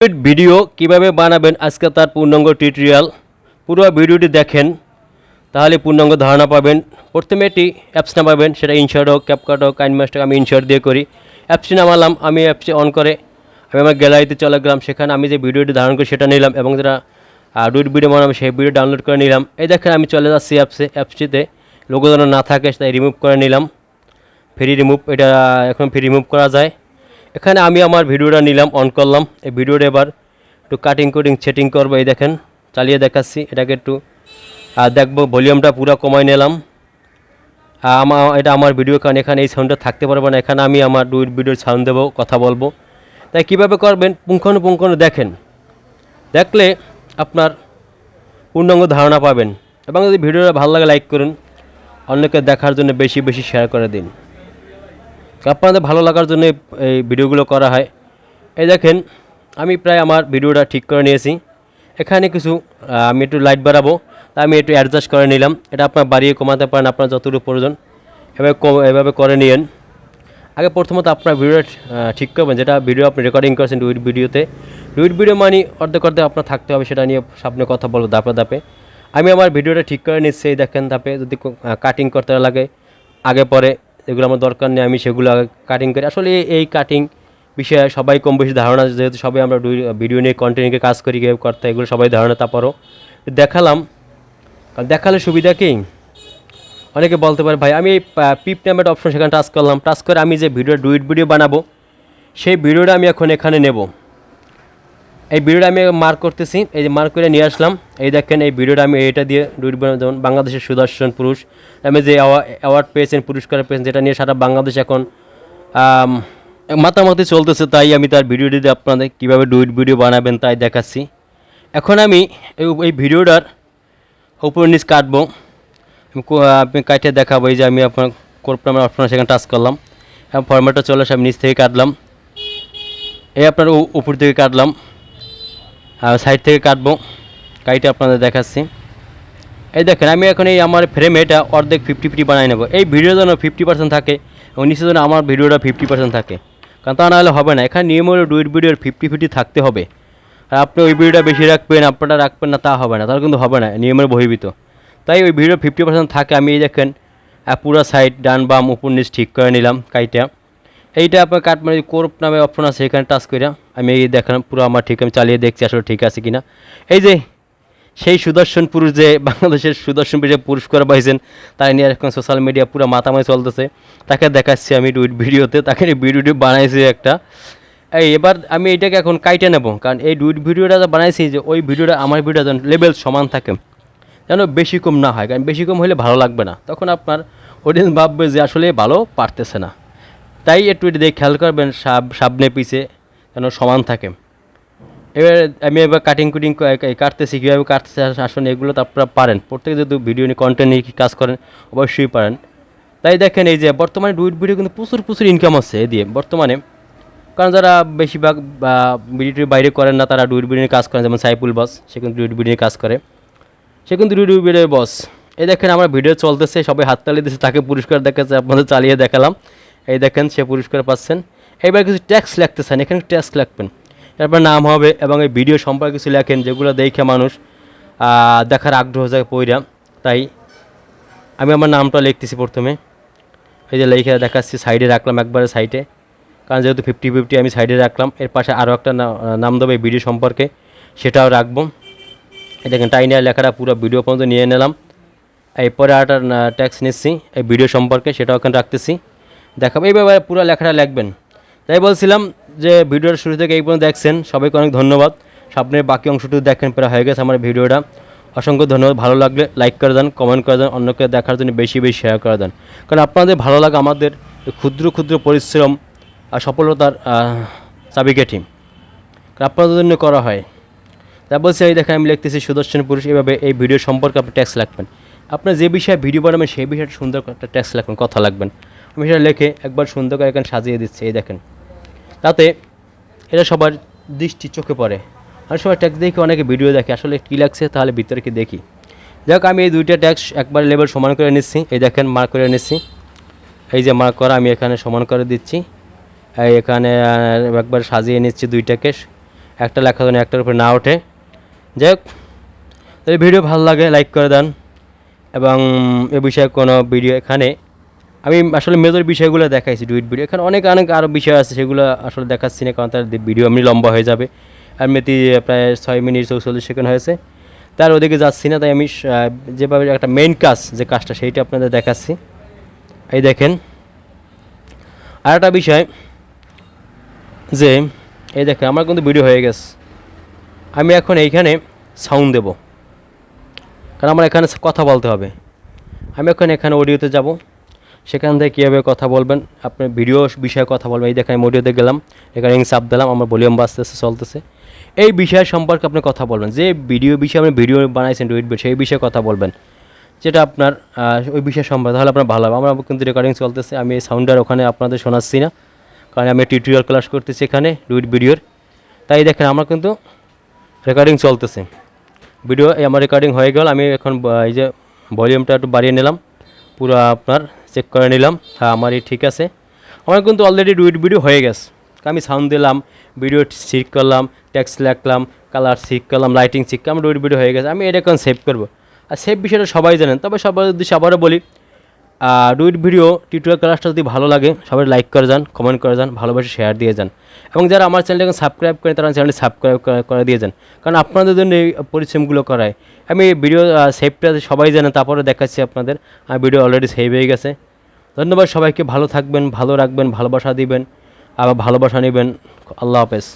Video কিভাবে বানাবেন আজকে তার পূর্ণাঙ্গ টিউটোরিয়াল। পুরো ভিডিওটি দেখেন তাহলে পূর্ণাঙ্গ ধারণা পাবেন। প্রথমে একটি অ্যাপস নামাবেন, সেটা ইনশর্ট হোক, ক্যাপকাট হোক, কাইনমাস্টার। আমি ইনশর্ট দিয়ে করি। অ্যাপসটি নামালাম, আমি অ্যাপসটি অন করে আমি আমার গ্যালারিতে চলে গেলাম। সেখানে আমি যে ভিডিওটি ধারণ করি সেটা নিলাম এবং যেটা ডুইট ভিডিও বানাবো সেই ভিডিও ডাউনলোড করে নিলাম। এই দেখেন আমি চলে যাচ্ছি অ্যাপসটিতে। লোগো যেন না থাকে তাই রিমুভ করে নিলাম। ফ্রি রিমুভ, এটা এখন ফ্রি রিমুভ করা যায়। এখানে আমি আমার ভিডিওটা নিলাম, অন করলাম। এই ভিডিওটা এবার একটু কাটিং কুটিং সেটিং করবো। এই দেখেন চালিয়ে দেখাচ্ছি। এটাকে একটু দেখবো, ভলিউমটা পুরো কমাই নিলাম। এটা আমার ভিডিও, কারণ এখানে এই সাউন্ডটা থাকতে পারবে না। এখানে আমি আমার ডুইট ভিডিওর সাউন্ড দেবো, কথা বলবো। তাই কীভাবে করবেন পুঙ্খানুপুঙ্খানু দেখেন, দেখলে আপনার পূর্ণাঙ্গ ধারণা পাবেন। এবং যদি ভিডিওটা ভালো লাগে লাইক করুন, অন্যকে দেখার জন্য বেশি বেশি শেয়ার করে দিন। আপনাদের ভালো লাগার জন্য এই ভিডিওগুলো করা হয়। এই দেখেন আমি প্রায় আমার ভিডিওটা ঠিক করে নিয়েছি। এখানে কিছু আমি একটু লাইট বাড়াবো, তাই আমি একটু অ্যাডজাস্ট করে নিলাম। এটা আপনার বাড়িয়ে কমাতে পারেন আপনার যতটুকু প্রয়োজন, এভাবে করে নিয়েন। আগে প্রথমত আপনার ভিডিওটা ঠিক করবেন, যেটা ভিডিও আপনি রেকর্ডিং করেছেন ডুইট ভিডিওতে। ডুইট ভিডিও মানে অর্ধেক আপনার থাকতে হবে, সেটা নিয়ে সামনে কথা বলবো ধাপে ধাপে। আমি আমার ভিডিওটা ঠিক করে নিচ্ছি। এই দেখেন ধাপে যদি কাটিং করতে লাগে আগে পরে, এগুলো আমার দরকার নেই, আমি সেগুলো আগে কাটিং করি। আসলে এই কাটিং বিষয়ে সবাই কম বেশি ধারণা, যেহেতু সবাই আমরা ভিডিও নিয়ে কন্টেন্ট নিয়ে কাজ করি, কীভাবে করতে এগুলো সবাই ধারণা। তারপরও দেখালাম, দেখালে সুবিধা কি, অনেকে বলতে পারে ভাই আমি এই পিপ নামের অপশন সেখানে টাচ করলাম। টাচ করে আমি যে ডুইট ভিডিও বানাবো সেই ভিডিওটা আমি এখন এখানে নেব। এই ভিডিওটা আমি মার্ক করতেছি, এই যে মার্ক করে নিয়ে আসলাম। এই দেখেন এই ভিডিওটা আমি এটা দিয়ে ডুইট বানাবো। যেমন বাংলাদেশের সুদর্শন পুরুষ, আমি যে অ্যাওয়ার্ড পেয়েছেন, পুরস্কার পেয়েছেন, যেটা নিয়ে সারা বাংলাদেশ এখন মাতামাতি চলতেছে। তাই আমি তার ভিডিওটিতে আপনাদের কীভাবে ডুইট ভিডিও বানাবেন তাই দেখাচ্ছি। এখন আমি এই ভিডিওটার উপর নিচ কাটবো, আপনি কাটে দেখাবো। এই যে আমি আপনার কোর্প নামের অপশন সেখানে টাচ করলাম এবং ফরম্যাটটা চলে আসে, আমি নিচ থেকে কাটলাম। এই আপনার উপর থেকে কাটলাম, সাইড থেকে কাটবো, কাইটে আপনাদের দেখাচ্ছি। এই দেখেন আমি এখন এই আমার ফ্রেমে এটা অর্ধেক 50-50 বানাই নেবো। এই ভিডিও যেন 50% থাকে এবং নিচে যেন আমার ভিডিওটা 50% থাকে, কারণ তা নাহলে হবে না। এখানে নিয়ম হলো ডুইট ভিডিওর 50-50 থাকতে হবে। আর আপনি ওই ভিডিওটা বেশি রাখবেন, আপনারা রাখবেন না, তা হবে না, তাহলে কিন্তু হবে না, নিয়মের বহির্ভূত। তাই ওই ভিডিও 50% থাকে। আমি এই দেখেন পুরো সাইড ডান বাম উপর নিচ ঠিক করে নিলাম কাইটা। এইটা আপনার কাটমারি কোর্প নামে অপশন আছে, এখানে টাচ করে আমি এই দেখেন পুরো আমার ঠিক, আমি চালিয়ে দেখছি আসলে ঠিক আছে কিনা। এই যে সেই সুদর্শন পুরুষ, যে বাংলাদেশের সুদর্শন পুরুষ পুরস্কার পাইছেন, তাই নিয়ে এখন সোশ্যাল মিডিয়া পুরো মাথামাই চলতেছে। তাকে দেখাচ্ছি আমি ডুইট ভিডিওতে, তাকে ভিডিওটি বানাইছি একটা। এবার আমি এটাকে এখন কাইটে নেব, কারণ এই ডুইট ভিডিওটা বানাইছি যে ওই ভিডিওটা আমার ভিডিও যেন লেভেল সমান থাকে, যেন বেশি কম না হয়। কারণ বেশি কম হলে ভালো লাগবে না, তখন আপনার অডিয়েন্স ভাববে যে আসলে ভালো পারতেছে না। তাই একটু এটা দিয়ে খেয়াল করবেন, সামনে পিছে যেন সমান থাকে। আমি এবার কাটিং কুটিং কাটতেছি, কীভাবে কাটতেছে আসলে এগুলো তো আপনারা পারেন। প্রত্যেকে যদি ভিডিও নিয়ে কন্টেন্ট নিয়ে কাজ করেন অবশ্যই পারেন। তাই দেখেন এই যে বর্তমানে ডুইট ভিডিও কিন্তু প্রচুর ইনকাম আছে এ দিয়ে বর্তমানে। কারণ যারা বেশিরভাগ ভিডিওটির বাইরে করেন না, তারা ডুইট ভিডিও নিয়ে কাজ করেন। যেমন সাইফুল বস, সে কিন্তু ডুইট ভিডিও নিয়ে কাজ করে, সে কিন্তু ডুইট ভিডিওর বস। এই দেখেন আমার ভিডিও চলতেছে, সবাই হাততালি দিচ্ছে, তাকে পুরস্কার দেখাচ্ছে, আপনাদের চালিয়ে দেখালাম। এই দেখেন সে পুরস্কার পাচ্ছেন। এবার কিছু ট্যাক্স লিখতেছেন, এখানে ট্যাক্স লিখবেন, এরপর নাম হবে এবং এই ভিডিও সম্পর্কে কিছু লেখেন, যেগুলো দেখে মানুষ দেখার আগ্রহ যায় পইরা। তাই আমি আমার নামটা লিখতেছি প্রথমে, এই যে লিখে দেখাচ্ছি, সাইডে রাখলাম একবারে সাইডে, কারণ যেহেতু 50-50 আমি সাইডে রাখলাম। এর পাশে আরও একটা নাম দেবো এই ভিডিও সম্পর্কে, সেটাও রাখবো। এই দেখেন টাইনার লেখাটা পুরো ভিডিও পর্যন্ত নিয়ে নিলাম। এরপরে একটা ট্যাক্স নিচ্ছি এই ভিডিও সম্পর্কে, সেটাও ওখানে রাখতেছি, দেখাবো। এইভাবে পুরো লেখাটা লিখবেন। তাই বলছিলাম যে ভিডিওর শুরু থেকে এই পর্যন্ত দেখছেন, সবাইকে অনেক ধন্যবাদ। সামনের বাকি অংশটুকু দেখেন, প্রায় হয়ে গেছে আমার ভিডিওটা। অসংখ্য ধন্যবাদ। ভালো লাগলে লাইক করে দেন, কমেন্ট করে দেন, অন্যকে দেখার জন্য বেশি বেশি শেয়ার করে দেন। কারণ আপনাদের ভালো লাগা আমাদের ক্ষুদ্র ক্ষুদ্র পরিশ্রম আর সফলতার চাবিকাঠি, আপনাদের জন্য করা হয়। তাই বলছি এই দেখেন আমি লিখতেছি সুদর্শন পুরুষ। এভাবে এই ভিডিও সম্পর্কে আপনি ট্যাক্স লিখবেন। আপনার যে বিষয়ে ভিডিও বানাবেন সেই বিষয়টা সুন্দর একটা ট্যাক্স লিখবেন, কথা লিখবেন। আমি সেটা লিখে একবার সুন্দর করে এখানে সাজিয়ে দিচ্ছি। এই দেখেন, তাতে এটা সবার দৃষ্টি চোখে পড়ে। অনেক সময় ট্যাক্স দেখে অনেকে ভিডিও দেখে, আসলে কী লাগছে তাহলে ভিতরে কি দেখি। যাই হোক, আমি এই দুইটা ট্যাক্স একবার লেভেল সমান করে নিচ্ছি। এই দেখেন মার্ক করে নিচ্ছি, এই যে মার্ক করা, আমি এখানে সমান করে দিচ্ছি। এখানে একবার সাজিয়ে নিচ্ছি দুইটাকে। একটা লেখা যেন একটার উপরে না ওঠে। যাই হোক, যদি ভিডিও ভালো লাগে লাইক করে দেন, এবং এ বিষয়ে কোনো ভিডিও এখানে আমি আসলে মেজর বিষয়গুলো দেখাইছি ডুইট ভিডিও, এখানে অনেক অনেক আরও বিষয় আছে সেগুলো আসলে দেখাচ্ছি না, কারণ তার ভিডিও এমনি লম্বা হয়ে যাবে। এমনিতে প্রায় 6 মিনিট 44 সেকেন্ড হয়েছে, তার ওদিকে যাচ্ছি না। তাই আমি যেভাবে একটা মেইন কাজ যে কাজটা সেইটা আপনাদের দেখাচ্ছি। এই দেখেন, আর একটা বিষয় যে এই দেখেন আমার কিন্তু ভিডিও হয়ে গেছে। আমি এখন এইখানে সাউন্ড দেব, কারণ আমার এখানে কথা বলতে হবে। আমি এখন এখানে অডিওতে যাব, সেখান থেকে কীভাবে কথা বলবেন, আপনি ভিডিও বিষয়ে কথা বলবেন। এই দেখেন আমি অডিওতে গেলাম, এখানে চাপ দিলাম, আমার ভলিউম বাড়তেছে চলতেছে। এই বিষয় সম্পর্কে আপনি কথা বলবেন, যে ভিডিও বিষয়ে আপনি ভিডিও বানাইছেন ডুইট ভিডিও, সেই বিষয়ে কথা বলবেন, যেটা আপনার ওই বিষয় সম্পর্কে, তাহলে আপনার ভালো হবে। আমার কিন্তু রেকর্ডিং চলতেছে, আমি এই সাউন্ডার ওখানে আপনাদের শোনাচ্ছি না, কারণ আমি টিউটোরিয়াল ক্লাস করতেছি এখানে ডুইট ভিডিওর। তাই দেখেন আমার কিন্তু রেকর্ডিং চলতেছে, ভিডিও আমার রেকর্ডিং হয়ে গেল। আমি এখন এই যে ভলিউমটা একটু বাড়িয়ে নিলাম, পুরো আপনার চেক করে নিলাম, হ্যাঁ আমারই ঠিক আছে। আমার কিন্তু অলরেডি ডুইট ভিডিও হয়ে গেছে, আমি সাউন্ড দিলাম, ভিডিও ঠিক করলাম, টেক্সট লিখলাম, কালার ঠিক করলাম, লাইটিং ঠিক করলাম, ডুইট ভিডিও হয়ে গেছে। আমি এটা এখন সেভ করবো, আর সেভ বিষয়টা সবাই জানেন। তবে সবার উদ্দেশ্যে আবারও বলি, ডুইট ভিডিও টিউটোরিয়াল ক্লাসটা যদি ভালো লাগে সবাই লাইক করে যান, কমেন্ট করে যান, ভালোবাসে শেয়ার দিয়ে যান, এবং যারা আমার চ্যানেলটাকে সাবস্ক্রাইব করেন তারা চ্যানেলটি সাবস্ক্রাইব করে দিয়ে যান, কারণ আপনাদের জন্য এই পরিশ্রমগুলো করায়। আমি ভিডিও সেভটা সবাই জানেন, তারপরে দেখাচ্ছি আপনাদের। আমার ভিডিও অলরেডি সেভ হয়ে গেছে। ধন্যবাদ সবাইকে, ভালো থাকবেন, ভালো রাখবেন, ভালোবাসা দিবেন, আবার ভালোবাসা নেবেন। আল্লাহ হাফেজ।